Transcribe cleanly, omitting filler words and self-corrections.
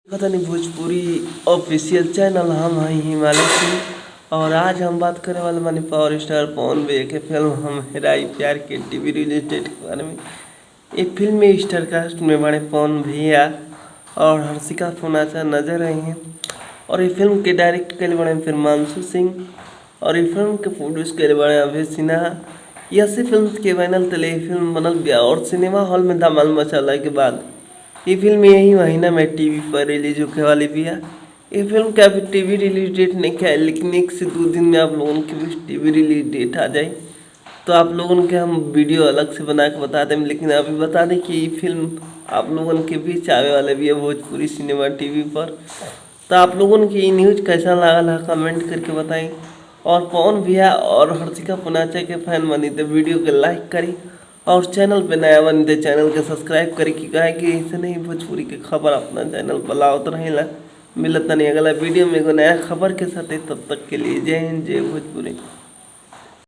पता नहीं Bhojpuri official channel हम हैं हिमालय सिंह। और आज हम बात करने वाले मानी पावर स्टार पवन भैया के फिल्म हम हेराई प्यार के टीवी रिलेटेड के बारे में। ये फिल्म में स्टार कास्ट में बड़े पवन भैया और हर्षिका फुनाचा नजर आई हैं। और ये फिल्म के डायरेक्ट के लिए बड़े फिर मानसू सिंह और ये फिल्म के प्रोड्यूस के लिए बड़े अभय सिन्हा। यह फिल्म के बैनर तले फिल्म बनल बिया और सिनेमा हॉल में धमाल मचाला के बाद ये फिल्म यही महीना में टीवी पर रिलीज होने वाली भी है। ये फिल्म का अभी टीवी रिलीज डेट नहीं क्या है, लेकिन 1 से 2 दिन में आप लोगों के बीच टीवी रिलीज डेट आ जाए तो आप लोगों के हम वीडियो अलग से बना के बता दें। लेकिन अभी बता दें कि ये फिल्म आप लोगों के बीच आने वाले भी है भोजपुरी सिनेमा टीवी पर। तो आप लोगों की ये न्यूज़ कैसा लगा है कमेंट करके बताएं। और पवन भैया और हर्षिका फुनाचा के फैन बनी तो वीडियो को लाइक करी और चैनल पे नया बनी तो चैनल के सब्सक्राइब करी कि कहे कि ऐसे नहीं भोजपुरी के खबर अपना चैनल पर लाओ रहेला। मिलता नहीं अगला वीडियो में एगो नया खबर के साथ। तब तक के लिए जय हिंद जय भोजपुरी।